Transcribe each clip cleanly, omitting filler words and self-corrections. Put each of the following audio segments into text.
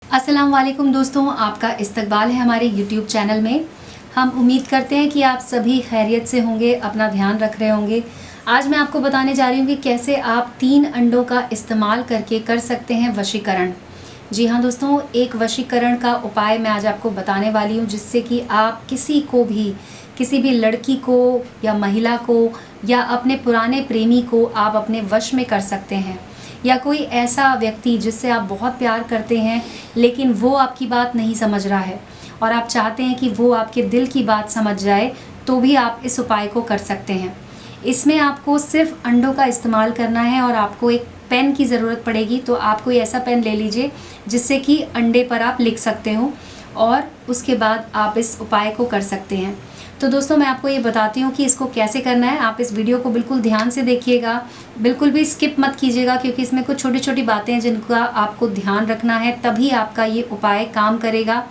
अस्सलाम वालेकुम दोस्तों, आपका इस्तकबाल है हमारे यूट्यूब चैनल में। हम उम्मीद करते हैं कि आप सभी खैरियत से होंगे, अपना ध्यान रख रहे होंगे। आज मैं आपको बताने जा रही हूँ कि कैसे आप 3 अंडों का इस्तेमाल करके कर सकते हैं वशीकरण। जी हाँ दोस्तों, एक वशीकरण का उपाय मैं आज आपको बताने वाली हूँ, जिससे कि आप किसी को भी, किसी भी लड़की को या महिला को या अपने पुराने प्रेमी को आप अपने वश में कर सकते हैं। या कोई ऐसा व्यक्ति जिससे आप बहुत प्यार करते हैं लेकिन वो आपकी बात नहीं समझ रहा है और आप चाहते हैं कि वो आपके दिल की बात समझ जाए, तो भी आप इस उपाय को कर सकते हैं। इसमें आपको सिर्फ अंडों का इस्तेमाल करना है और आपको एक पेन की ज़रूरत पड़ेगी। तो आप कोई ऐसा पेन ले लीजिए जिससे कि अंडे पर आप लिख सकते हो और उसके बाद आप इस उपाय को कर सकते हैं। तो दोस्तों, मैं आपको ये बताती हूँ कि इसको कैसे करना है। आप इस वीडियो को बिल्कुल ध्यान से देखिएगा, बिल्कुल भी स्किप मत कीजिएगा, क्योंकि इसमें कुछ छोटी छोटी बातें हैं जिनका आपको ध्यान रखना है, तभी आपका ये उपाय काम करेगा।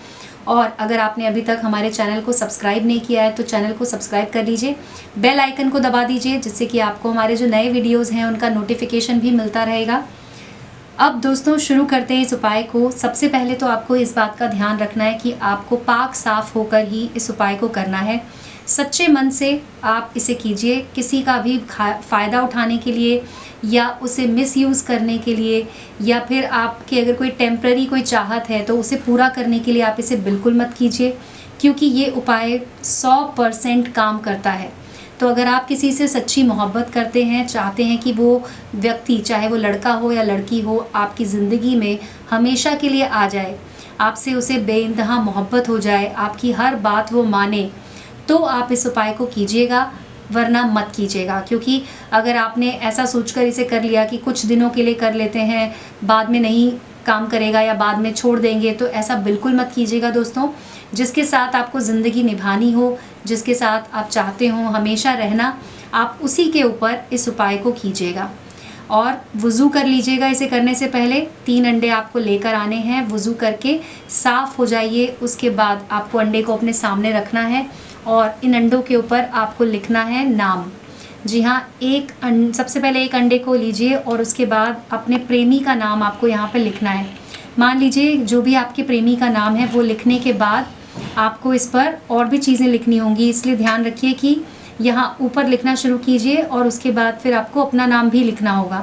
और अगर आपने अभी तक हमारे चैनल को सब्सक्राइब नहीं किया है तो चैनल को सब्सक्राइब कर लीजिए, बेल आइकन को दबा दीजिए, जिससे कि आपको हमारे जो नए वीडियोज़ हैं उनका नोटिफिकेशन भी मिलता रहेगा। अब दोस्तों शुरू करते हैं इस उपाय को। सबसे पहले तो आपको इस बात का ध्यान रखना है कि आपको पाक साफ़ होकर ही इस उपाय को करना है। सच्चे मन से आप इसे कीजिए, किसी का भी फ़ायदा उठाने के लिए या उसे मिसयूज़ करने के लिए, या फिर आपकी अगर कोई टेम्पररी कोई चाहत है तो उसे पूरा करने के लिए आप इसे बिल्कुल मत कीजिए, क्योंकि ये उपाय 100% काम करता है। तो अगर आप किसी से सच्ची मोहब्बत करते हैं, चाहते हैं कि वो व्यक्ति, चाहे वो लड़का हो या लड़की हो, आपकी ज़िंदगी में हमेशा के लिए आ जाए, आपसे उसे बेइंतहा मोहब्बत हो जाए, आपकी हर बात वो माने, तो आप इस उपाय को कीजिएगा, वरना मत कीजिएगा। क्योंकि अगर आपने ऐसा सोचकर इसे कर लिया कि कुछ दिनों के लिए कर लेते हैं, बाद में नहीं काम करेगा या बाद में छोड़ देंगे, तो ऐसा बिल्कुल मत कीजिएगा दोस्तों। जिसके साथ आपको ज़िंदगी निभानी हो, जिसके साथ आप चाहते हो हमेशा रहना, आप उसी के ऊपर इस उपाय को कीजिएगा। और वज़ू कर लीजिएगा। इसे करने से पहले 3 अंडे आपको लेकर आने हैं, वज़ू करके साफ़ हो जाइए। उसके बाद आपको अंडे को अपने सामने रखना है और इन अंडों के ऊपर आपको लिखना है नाम। जी हाँ, सबसे पहले एक अंडे को लीजिए और उसके बाद अपने प्रेमी का नाम आपको यहाँ पर लिखना है। मान लीजिए जो भी आपके प्रेमी का नाम है, वो लिखने के बाद आपको इस पर और भी चीज़ें लिखनी होंगी, इसलिए ध्यान रखिए कि यहाँ ऊपर लिखना शुरू कीजिए और उसके बाद फिर आपको अपना नाम भी लिखना होगा।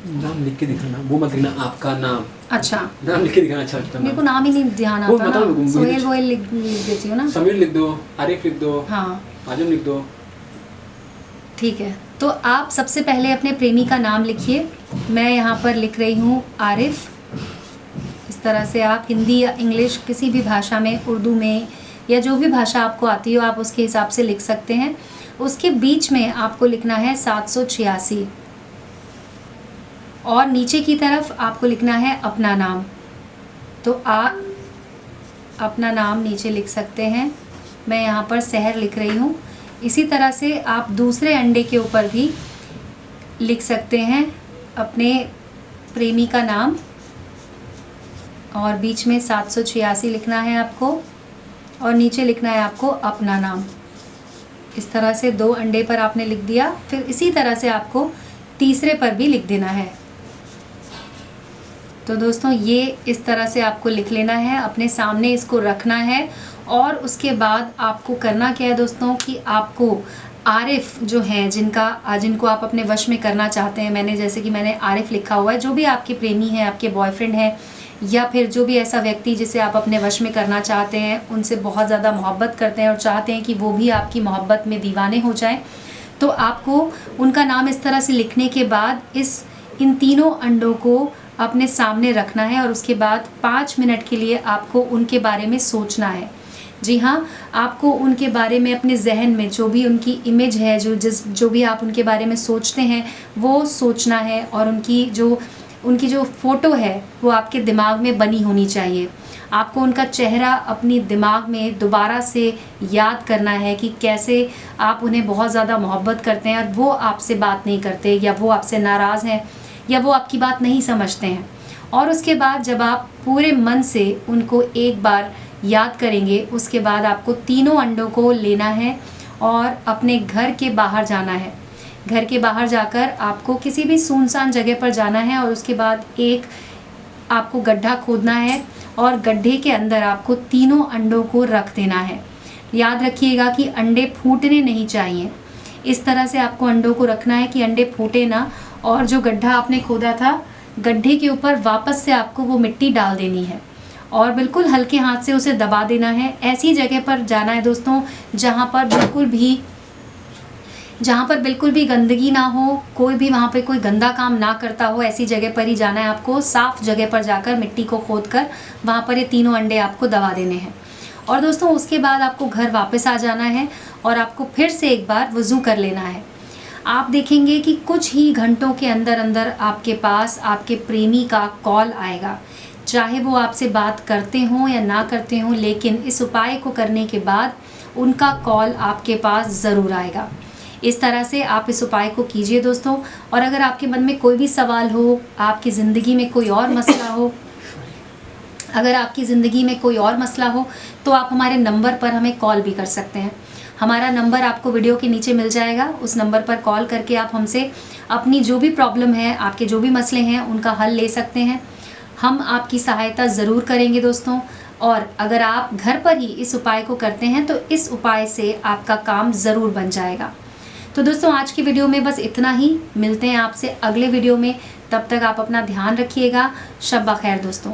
नाम लिख के दिखाना, वो मत लिखना आपका नाम। अच्छा, नाम लिख के दिखाना अच्छा लगता है। मेरे को नाम ही नहीं ध्यान आता ना। सोहेल वोहेल लिख देती हूँ ना। समीर लिख दो, आरिफ लिख दो, हाँ आजम लिख दो। ठीक है, तो आप सबसे पहले अपने प्रेमी का नाम लिखिए। मैं यहाँ पर लिख रही हूँ आरिफ। इस तरह से आप हिंदी या इंग्लिश, किसी भी भाषा में, उर्दू में या जो भी भाषा आपको आती हो, आप उसके हिसाब से लिख सकते हैं। उसके बीच में आपको लिखना है 786 और नीचे की तरफ आपको लिखना है अपना नाम। तो आप अपना नाम नीचे लिख सकते हैं। मैं यहाँ पर सहर लिख रही हूँ। इसी तरह से आप दूसरे अंडे के ऊपर भी लिख सकते हैं अपने प्रेमी का नाम और बीच में 786 लिखना है आपको और नीचे लिखना है आपको अपना नाम। इस तरह से 2 अंडे पर आपने लिख दिया। फिर इसी तरह से आपको तीसरे पर भी लिख देना है। तो दोस्तों, ये इस तरह से आपको लिख लेना है, अपने सामने इसको रखना है। और उसके बाद आपको करना क्या है दोस्तों, कि आपको आरिफ जो हैं, जिनको आप अपने वश में करना चाहते हैं, मैंने आरिफ लिखा हुआ है, जो भी आपके प्रेमी हैं, आपके बॉयफ्रेंड हैं, या फिर जो भी ऐसा व्यक्ति जिसे आप अपने वश में करना चाहते हैं, उनसे बहुत ज़्यादा मोहब्बत करते हैं और चाहते हैं कि वो भी आपकी मोहब्बत में दीवाने हो जाएं, तो आपको उनका नाम इस तरह से लिखने के बाद इन तीनों अंडों को अपने सामने रखना है और उसके बाद 5 मिनट के लिए आपको उनके बारे में सोचना है। जी हाँ, आपको उनके बारे में अपने जहन में जो भी उनकी इमेज है, जो भी आप उनके बारे में सोचते हैं, वो सोचना है। और उनकी जो फ़ोटो है वो आपके दिमाग में बनी होनी चाहिए। आपको उनका चेहरा अपनी दिमाग में दोबारा से याद करना है कि कैसे आप उन्हें बहुत ज़्यादा मोहब्बत करते हैं और वो आपसे बात नहीं करते, या वो आपसे नाराज़ हैं, या वो आपकी बात नहीं समझते हैं। और उसके बाद जब आप पूरे मन से उनको एक बार याद करेंगे, उसके बाद आपको तीनों अंडों को लेना है और अपने घर के बाहर जाना है। घर के बाहर जाकर आपको किसी भी सुनसान जगह पर जाना है और उसके बाद एक आपको गड्ढा खोदना है और गड्ढे के अंदर आपको तीनों अंडों को रख देना है। याद रखिएगा कि अंडे फूटने नहीं चाहिए। इस तरह से आपको अंडों को रखना है कि अंडे फूटे ना, और जो गड्ढा आपने खोदा था गड्ढे के ऊपर वापस से आपको वो मिट्टी डाल देनी है और बिल्कुल हल्के हाथ से उसे दबा देना है। ऐसी जगह पर जाना है दोस्तों जहाँ पर बिल्कुल भी गंदगी ना हो, कोई भी वहाँ पे कोई गंदा काम ना करता हो, ऐसी जगह पर ही जाना है आपको। साफ़ जगह पर जाकर मिट्टी को खोद कर वहाँ पर ये तीनों अंडे आपको दबा देने हैं। और दोस्तों उसके बाद आपको घर वापस आ जाना है और आपको फिर से एक बार वज़ू कर लेना है। आप देखेंगे कि कुछ ही घंटों के अंदर अंदर आपके पास आपके प्रेमी का कॉल आएगा। चाहे वो आपसे बात करते हों या ना करते हों, लेकिन इस उपाय को करने के बाद उनका कॉल आपके पास ज़रूर आएगा। इस तरह से आप इस उपाय को कीजिए दोस्तों। और अगर आपके मन में कोई भी सवाल हो, आपकी ज़िंदगी में कोई और मसला हो, अगर आपकी ज़िंदगी में कोई और मसला हो तो आप हमारे नंबर पर हमें कॉल भी कर सकते हैं। हमारा नंबर आपको वीडियो के नीचे मिल जाएगा। उस नंबर पर कॉल करके आप हमसे अपनी जो भी प्रॉब्लम है, आपके जो भी मसले हैं, उनका हल ले सकते हैं। हम आपकी सहायता ज़रूर करेंगे दोस्तों। और अगर आप घर पर ही इस उपाय को करते हैं तो इस उपाय से आपका काम ज़रूर बन जाएगा। तो दोस्तों आज की वीडियो में बस इतना ही। मिलते हैं आपसे अगले वीडियो में। तब तक आप अपना ध्यान रखिएगा। शब बखैर दोस्तों।